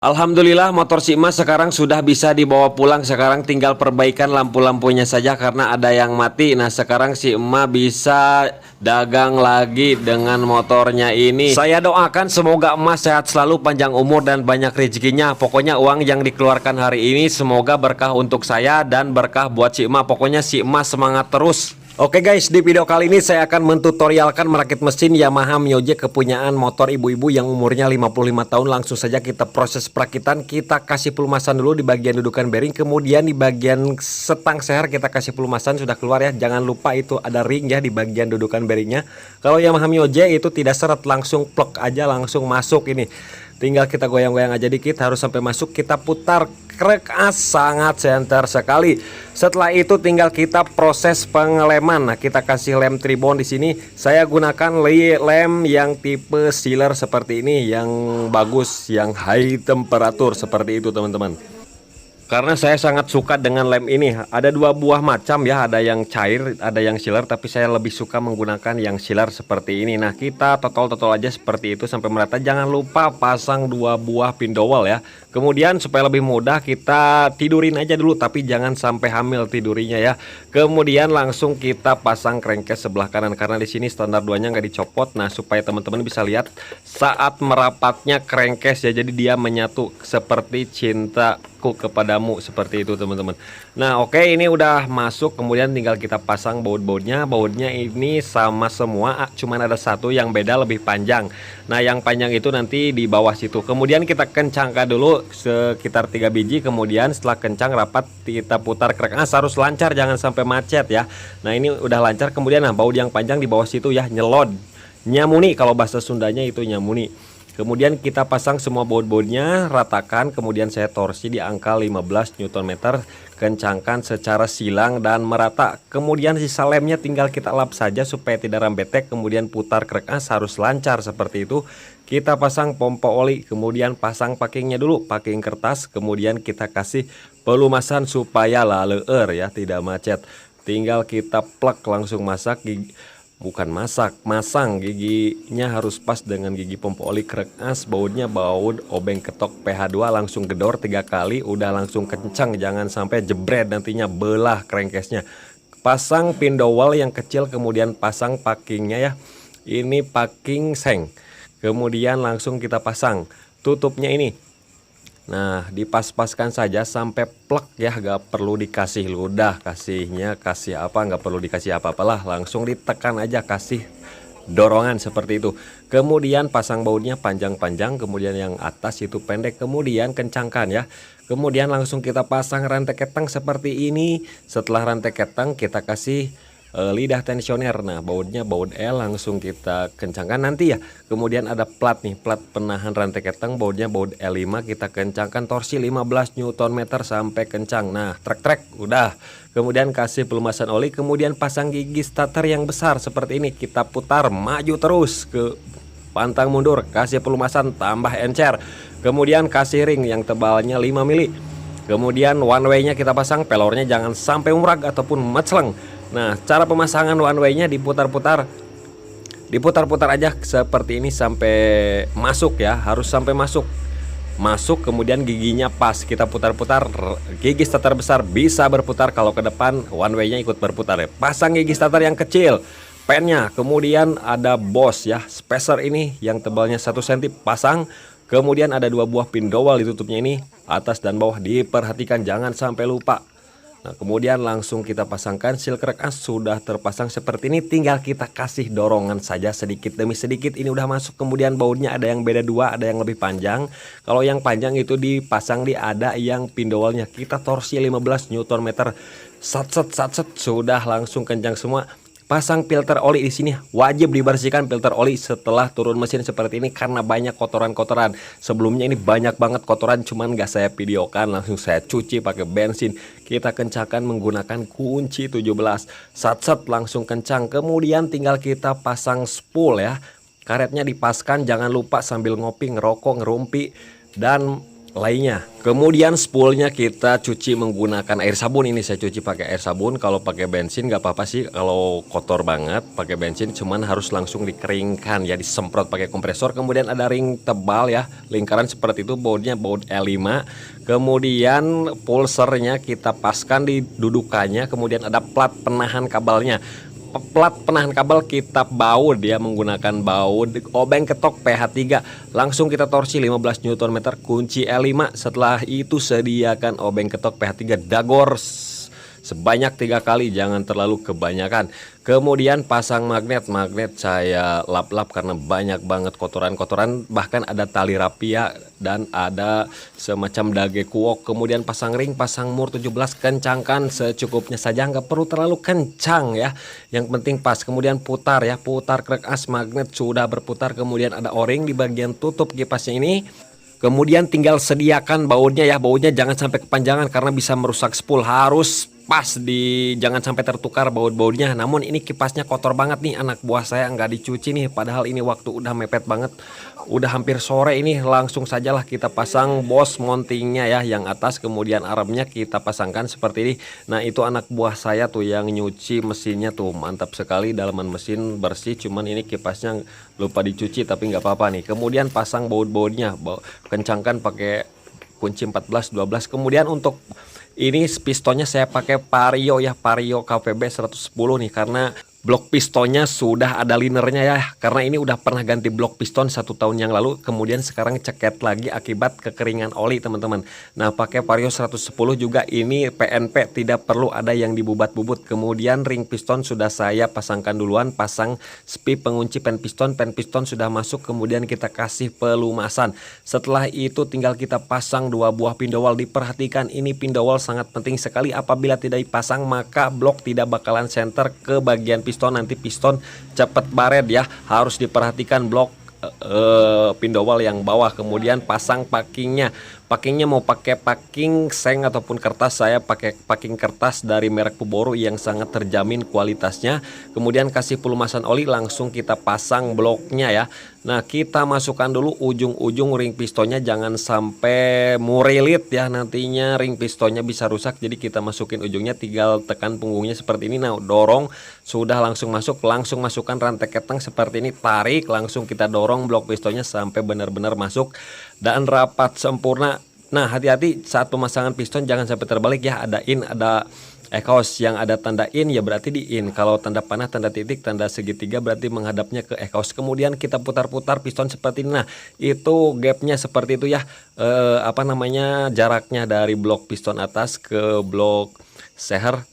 Alhamdulillah motor si Emas sekarang sudah bisa dibawa pulang. Sekarang tinggal perbaikan lampu-lampunya saja karena ada yang mati. Nah sekarang si Emas bisa dagang lagi dengan motornya ini. Saya doakan semoga Emas sehat selalu, panjang umur dan banyak rezekinya. Pokoknya uang yang dikeluarkan hari ini semoga berkah untuk saya dan berkah buat si Emas. Pokoknya si Emas semangat terus. Oke guys, di video kali ini saya akan mentutorialkan merakit mesin Yamaha Myoje kepunyaan motor ibu-ibu yang umurnya 55 tahun. Langsung saja kita proses perakitan. Kita kasih pelumasan dulu di bagian dudukan bearing, kemudian di bagian setang seher kita kasih pelumasan. Sudah keluar ya, jangan lupa itu ada ring ya di bagian dudukan bearingnya. Kalau Yamaha Myoje itu tidak seret, langsung plug aja langsung masuk ini. Tinggal kita goyang-goyang aja dikit, harus sampai masuk. Kita putar krek as, sangat senter sekali. Setelah itu tinggal kita proses pengeleman. Nah, kita kasih lem tribon di sini. Saya gunakan lem yang tipe sealer seperti ini, yang bagus, yang high temperatur seperti itu teman-teman. Karena saya sangat suka dengan lem ini. Ada dua buah macam ya, ada yang cair, ada yang sealer, tapi saya lebih suka menggunakan yang sealer seperti ini. Nah, kita totol-totol aja seperti itu sampai merata. Jangan lupa pasang dua buah pindowel ya. Kemudian supaya lebih mudah kita tidurin aja dulu, tapi jangan sampai hamil tidurinya ya. Kemudian langsung kita pasang crankcase sebelah kanan karena di sini standar 2-nya nggak dicopot. Nah, supaya teman-teman bisa lihat saat merapatnya crankcase ya, jadi dia menyatu seperti cintaku kepadamu seperti itu teman-teman. Nah oke, ini udah masuk, kemudian tinggal kita pasang baut-bautnya. Bautnya ini sama semua, cuman ada satu yang beda lebih panjang. Nah yang panjang itu nanti di bawah situ. Kemudian kita kencangkan dulu sekitar 3 biji. Kemudian setelah kencang rapat kita putar krek as, harus lancar jangan sampai macet ya. Nah ini udah lancar. Kemudian nah baut yang panjang di bawah situ ya, nyelod, nyamuni kalau bahasa Sundanya itu nyamuni. Kemudian kita pasang semua baut-bautnya, ratakan, kemudian saya torsi di angka 15 Nm, kencangkan secara silang dan merata. Kemudian sisa lemnya tinggal kita lap saja supaya tidak rembetek, kemudian putar krek as harus lancar seperti itu. Kita pasang pompa oli, kemudian pasang packingnya dulu, packing kertas, kemudian kita kasih pelumasan supaya laleur ya, tidak macet. Tinggal kita plug langsung masang giginya harus pas dengan gigi pompa oli krek as. Bautnya baut obeng ketok PH2, langsung gedor 3 kali udah langsung kencang, jangan sampai jebret nantinya belah crankcase-nya. Pasang pindowel yang kecil, kemudian pasang packingnya ya, ini packing seng, kemudian langsung kita pasang tutupnya ini. Nah dipas-paskan saja sampai plek ya, gak perlu dikasih ludah, kasih apa, gak perlu dikasih apa-apalah, langsung ditekan aja, kasih dorongan seperti itu. Kemudian pasang bautnya panjang-panjang, kemudian yang atas itu pendek, kemudian kencangkan ya. Kemudian langsung kita pasang rantai ketang seperti ini. Setelah rantai ketang kita kasih lidah tensioner. Nah bautnya baut L, langsung kita kencangkan nanti ya. Kemudian ada plat nih, plat penahan rantai ketang, bautnya baut L5, kita kencangkan torsi 15 Nm sampai kencang. Nah trek-trek udah. Kemudian kasih pelumasan oli, kemudian pasang gigi starter yang besar seperti ini, kita putar maju terus ke pantang mundur, kasih pelumasan tambah encer. Kemudian kasih ring yang tebalnya 5 mili. Kemudian one way nya kita pasang, pelornya jangan sampai umrag ataupun mecleng. Nah cara pemasangan one way nya diputar-putar aja seperti ini sampai masuk ya, harus sampai masuk. Kemudian giginya pas, kita putar-putar, gigi starter besar bisa berputar, kalau ke depan one way nya ikut berputar ya. Pasang gigi starter yang kecil, pennya, kemudian ada bos ya, spacer ini yang tebalnya 1 cm pasang. Kemudian ada 2 buah pin dowel ditutupnya ini, atas dan bawah diperhatikan jangan sampai lupa. Nah kemudian langsung kita pasangkan seal krek as, sudah terpasang seperti ini, tinggal kita kasih dorongan saja sedikit demi sedikit. Ini udah masuk. Kemudian bautnya ada yang beda 2, ada yang lebih panjang. Kalau yang panjang itu dipasang di ada yang pindowelnya, kita torsi 15 Nm, satset sudah langsung kencang semua. Pasang filter oli di sini, wajib dibersihkan filter oli setelah turun mesin seperti ini karena banyak kotoran-kotoran. Sebelumnya ini banyak banget kotoran, cuman gak saya videokan, langsung saya cuci pakai bensin. Kita kencangkan menggunakan kunci 17, satset langsung kencang. Kemudian tinggal kita pasang spool ya, karetnya dipaskan, jangan lupa sambil ngopi, ngerokok, ngerumpi, dan lainnya. Kemudian spoolnya kita cuci menggunakan air sabun. Ini saya cuci pakai air sabun. Kalau pakai bensin nggak apa-apa sih, kalau kotor banget pakai bensin, cuman harus langsung dikeringkan ya, disemprot pakai kompresor. Kemudian ada ring tebal ya, lingkaran seperti itu, bautnya baut L5. Kemudian pulsernya kita paskan di dudukannya. Kemudian ada plat penahan kabelnya. Plat penahan kabel kita baut ya, menggunakan baut obeng ketok PH3. Langsung kita torsi 15 Nm, kunci L5. Setelah itu sediakan obeng ketok PH3 Dagor sebanyak 3 kali, jangan terlalu kebanyakan. Kemudian pasang magnet saya lap-lap karena banyak banget kotoran-kotoran, bahkan ada tali rapia dan ada semacam dage kuok. Kemudian pasang ring, pasang mur 17, kencangkan secukupnya saja, nggak perlu terlalu kencang ya, yang penting pas. Kemudian putar ya, putar krek as, magnet sudah berputar. Kemudian ada o-ring di bagian tutup kipasnya ini. Kemudian tinggal sediakan bautnya ya, bautnya jangan sampai kepanjangan karena bisa merusak spool, harus pas jangan sampai tertukar baut-bautnya. Namun ini kipasnya kotor banget nih, anak buah saya nggak dicuci nih, padahal ini waktu udah mepet banget, udah hampir sore ini. Langsung sajalah kita pasang bos mountingnya ya, yang atas, kemudian armnya kita pasangkan seperti ini. Nah itu anak buah saya tuh yang nyuci mesinnya tuh, mantap sekali, dalaman mesin bersih, cuman ini kipasnya lupa dicuci, tapi nggak apa-apa nih. Kemudian pasang baut-bautnya, kencangkan pakai kunci 14 12. Kemudian untuk ini pistonnya saya pakai Vario ya, Vario KVB 110 nih, karena blok pistonnya sudah ada linernya ya, karena ini udah pernah ganti blok piston 1 tahun yang lalu. Kemudian sekarang ceket lagi akibat kekeringan oli teman-teman. Nah pakai Vario 110 juga, ini PNP, tidak perlu ada yang dibubat-bubut. Kemudian ring piston sudah saya pasangkan duluan, pasang spip pengunci pen piston sudah masuk. Kemudian kita kasih pelumasan. Setelah itu tinggal kita pasang 2 buah pindowal. Diperhatikan ini pindowal sangat penting sekali, apabila tidak dipasang maka blok tidak bakalan center ke bagian piston, nanti piston cepat baret ya, harus diperhatikan blok pindowal yang bawah. Kemudian pasang packingnya mau pakai packing seng ataupun kertas, saya pakai packing kertas dari merek Puboru yang sangat terjamin kualitasnya. Kemudian kasih pelumasan oli, langsung kita pasang bloknya ya. Nah kita masukkan dulu ujung-ujung ring pistonnya, jangan sampai murilit ya, nantinya ring pistonnya bisa rusak. Jadi kita masukin ujungnya, tinggal tekan punggungnya seperti ini. Nah dorong, sudah langsung masuk, langsung masukkan rantai keteng seperti ini, tarik, langsung kita dorong blok pistonnya sampai benar-benar masuk dan rapat sempurna. Nah hati-hati saat pemasangan piston, jangan sampai terbalik ya, ada in, ada exhaust. Yang ada tanda in ya berarti di in, kalau tanda panah, tanda titik, tanda segitiga berarti menghadapnya ke exhaust. Kemudian kita putar-putar piston seperti ini. Nah itu gapnya seperti itu ya, jaraknya dari blok piston atas ke blok seher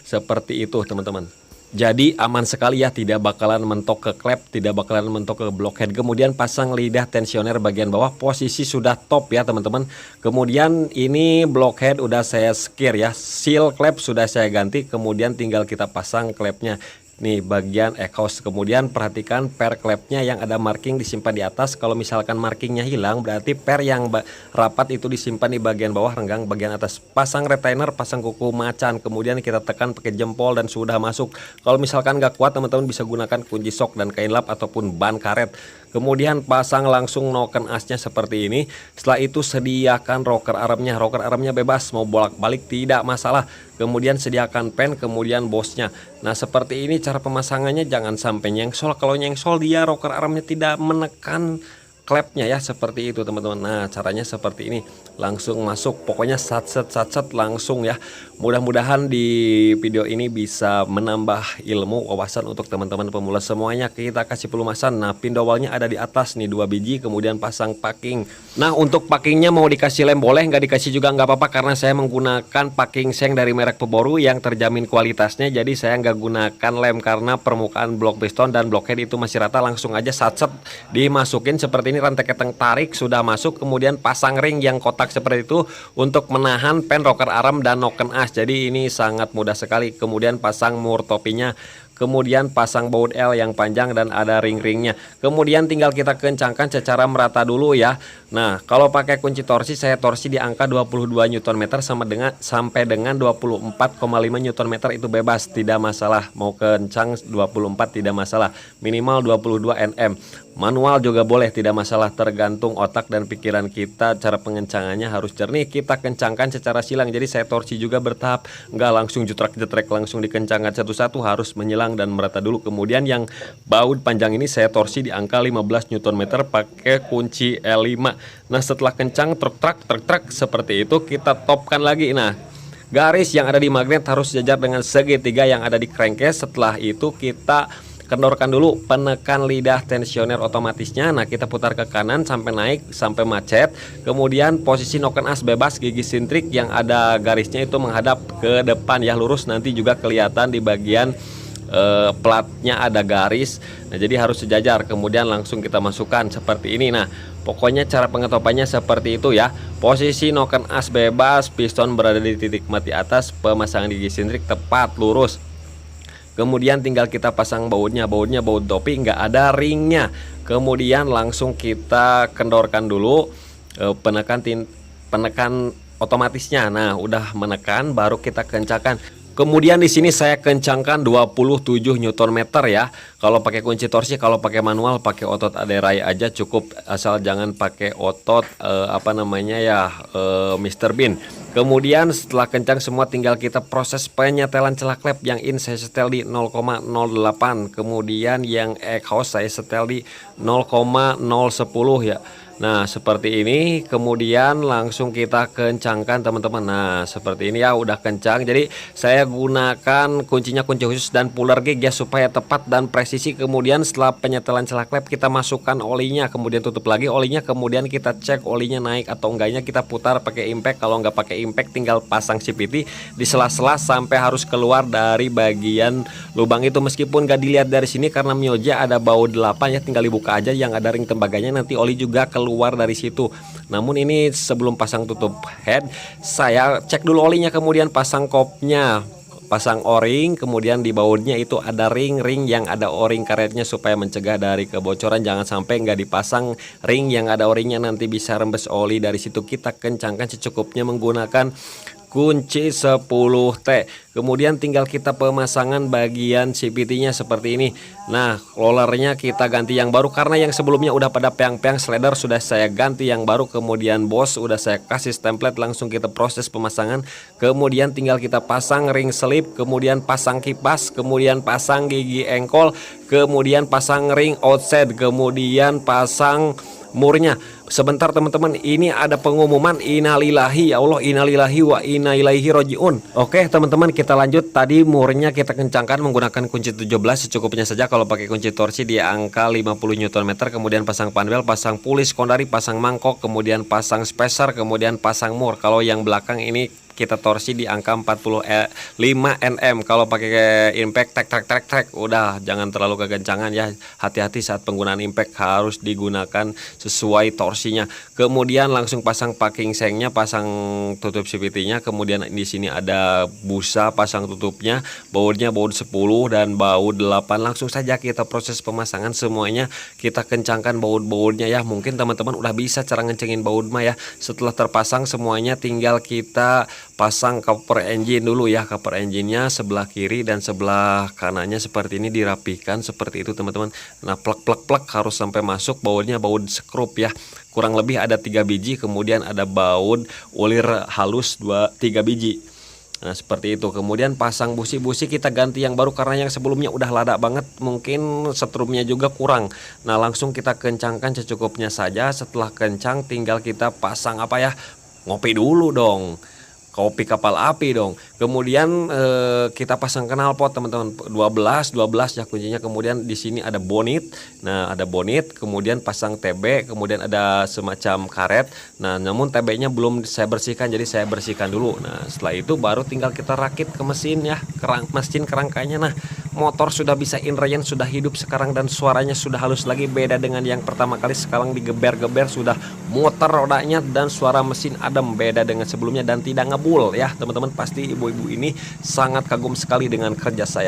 seperti itu teman-teman. Jadi aman sekali ya, tidak bakalan mentok ke klep, tidak bakalan mentok ke blockhead. Kemudian pasang lidah tensioner bagian bawah, posisi sudah top ya teman-teman. Kemudian ini blockhead udah saya skir ya, seal klep sudah saya ganti. Kemudian tinggal kita pasang klepnya nih bagian exhaust. Kemudian perhatikan per klepnya yang ada marking disimpan di atas. Kalau misalkan markingnya hilang berarti per yang rapat itu disimpan di bagian bawah, renggang bagian atas. Pasang retainer, pasang kuku macan, kemudian kita tekan pakai jempol dan sudah masuk. Kalau misalkan nggak kuat teman-teman bisa gunakan kunci sok dan kain lap ataupun ban karet. Kemudian pasang langsung noken asnya seperti ini. Setelah itu sediakan rocker armnya. Rocker armnya bebas, mau bolak-balik tidak masalah. Kemudian sediakan pen, kemudian bosnya. Nah seperti ini cara pemasangannya, jangan sampai nyengsol. Kalau nyengsol dia rocker armnya tidak menekan klepnya ya, seperti itu teman-teman. Nah caranya seperti ini, langsung masuk, pokoknya satset langsung ya. Mudah-mudahan di video ini bisa menambah ilmu wawasan untuk teman-teman pemula semuanya. Kita kasih pelumasan. Nah pindowalnya ada di atas nih 2 biji, kemudian pasang packing. Nah untuk packingnya mau dikasih lem boleh, nggak dikasih juga nggak apa-apa, karena saya menggunakan packing seng dari merek Puboru yang terjamin kualitasnya. Jadi saya nggak gunakan lem karena permukaan blok piston dan blockhead itu masih rata. Langsung aja satset dimasukin seperti ini. Rantai keteng tarik sudah masuk. Kemudian pasang ring yang kotak seperti itu untuk menahan pen, rocker arm dan noken as. Jadi ini sangat mudah sekali. Kemudian pasang mur topinya, kemudian pasang baut L yang panjang dan ada ring-ringnya. Kemudian tinggal kita kencangkan secara merata dulu ya. Nah kalau pakai kunci torsi, saya torsi di angka 22 Nm sampai dengan 24,5 Nm, itu bebas, tidak masalah. Mau kencang 24 tidak masalah, minimal 22 Nm. Manual juga boleh, tidak masalah, tergantung otak dan pikiran kita. Cara pengencangannya harus jernih, kita kencangkan secara silang. Jadi saya torsi juga bertahap, nggak langsung jutrak-jetrek langsung dikencangkan satu-satu, harus menyilang dan merata dulu. Kemudian yang baut panjang ini saya torsi di angka 15 Nm pakai kunci L5. Nah setelah kencang truk seperti itu, kita topkan lagi. Nah garis yang ada di magnet harus sejajar dengan segitiga yang ada di crankcase. Setelah itu kita kendorkan dulu, penekan lidah tensioner otomatisnya. Nah kita putar ke kanan sampai naik sampai macet. Kemudian posisi noken as bebas, gigi sintrik yang ada garisnya itu menghadap ke depan ya, lurus. Nanti juga kelihatan di bagian platnya ada garis. Nah jadi harus sejajar. Kemudian langsung kita masukkan seperti ini. Nah pokoknya cara pengetopannya seperti itu ya. Posisi noken as bebas, piston berada di titik mati atas, pemasangan gigi sintrik tepat lurus. Kemudian tinggal kita pasang bautnya baut topi, nggak ada ringnya. Kemudian langsung kita kendorkan dulu, penekan otomatisnya. Nah udah menekan, baru kita kencangkan. Kemudian di sini saya kencangkan 27 Nm ya. Kalau pakai kunci torsi, kalau pakai manual pakai otot aderai aja cukup, asal jangan pakai otot Mr. Bean. Kemudian setelah kencang semua, tinggal kita proses penyetelan celak lap. Yang in saya setel di 0,08, kemudian yang exhaust saya setel di 0,010 ya. Nah seperti ini, kemudian langsung kita kencangkan teman-teman. Nah seperti ini ya, udah kencang. Jadi saya gunakan kuncinya kunci khusus dan puller gig ya, supaya tepat dan presisi. Kemudian setelah penyetelan celak lap, kita masukkan olinya, kemudian tutup lagi olinya. Kemudian kita cek olinya naik atau enggaknya, kita putar pakai impact. Kalau nggak pakai impact, tinggal pasang CVT di sela-sela sampai harus keluar dari bagian lubang itu. Meskipun nggak dilihat dari sini karena Mioja ada baut 8 ya, tinggal dibuka aja yang ada ring tembaganya, nanti oli juga keluar dari situ. Namun ini sebelum pasang tutup head, saya cek dulu olinya, kemudian pasang kopnya, pasang o-ring. Kemudian di bautnya itu ada ring yang ada o-ring karetnya supaya mencegah dari kebocoran. Jangan sampai nggak dipasang ring yang ada o-ringnya, nanti bisa rembes oli dari situ. Kita kencangkan secukupnya menggunakan kunci 10T. Kemudian tinggal kita pemasangan bagian CVT-nya seperti ini. Nah, rollernya kita ganti yang baru karena yang sebelumnya udah pada peang-peang. Slider sudah saya ganti yang baru, kemudian bos udah saya kasih template. Langsung kita proses pemasangan. Kemudian tinggal kita pasang ring selip, kemudian pasang kipas, kemudian pasang gigi engkol, kemudian pasang ring outside, kemudian pasang murnya. Sebentar teman-teman, ini ada pengumuman. Innalillahi ya Allah, innalillahi wa inna ilaihi rojiun. Oke teman-teman, kita lanjut. Tadi murnya kita kencangkan menggunakan kunci 17 secukupnya saja. Kalau pakai kunci torsi di angka 50 Nm. Kemudian pasang panwheel, pasang pulley sekondari, pasang mangkok, kemudian pasang spacer, kemudian pasang mur. Kalau yang belakang ini kita torsi di angka 45 Nm. Kalau pakai impact trek udah jangan terlalu kekencangan ya. Hati-hati saat penggunaan impact, harus digunakan sesuai torsinya. Kemudian langsung pasang packing sengnya, pasang tutup CVT-nya. Kemudian di sini ada busa, pasang tutupnya. Bautnya baut 10 dan baut 8. Langsung saja kita proses pemasangan semuanya. Kita kencangkan baut-bautnya ya. Mungkin teman-teman udah bisa cara ngencengin baut mah ya. Setelah terpasang semuanya, tinggal kita pasang cover engine dulu ya. Cover engine-nya sebelah kiri dan sebelah kanannya seperti ini dirapikan seperti itu teman-teman. Nah plek harus sampai masuk. Bautnya baut skrup ya, kurang lebih ada 3 biji. Kemudian ada baut ulir halus 3 biji. Nah seperti itu. Kemudian pasang busi kita ganti yang baru karena yang sebelumnya udah lada banget, mungkin setrumnya juga kurang. Nah langsung kita kencangkan secukupnya saja. Setelah kencang tinggal kita pasang ngopi dulu dong, kopi kapal api dong. Kemudian kita pasang knalpot teman-teman, 12 ya kuncinya. Kemudian di sini ada bonit. Nah ada bonit, kemudian pasang TB, kemudian ada semacam karet. Nah namun TB-nya belum saya bersihkan, jadi saya bersihkan dulu. Nah setelah itu baru tinggal kita rakit ke mesin ya, mesin kerangkanya. Nah motor sudah bisa inrayan, sudah hidup sekarang, dan suaranya sudah halus lagi, beda dengan yang pertama kali. Sekarang digeber-geber, sudah muter rodanya, dan suara mesin adem, beda dengan sebelumnya dan tidak ngebul ya teman-teman. Pasti ibu-ibu ini sangat kagum sekali dengan kerja saya.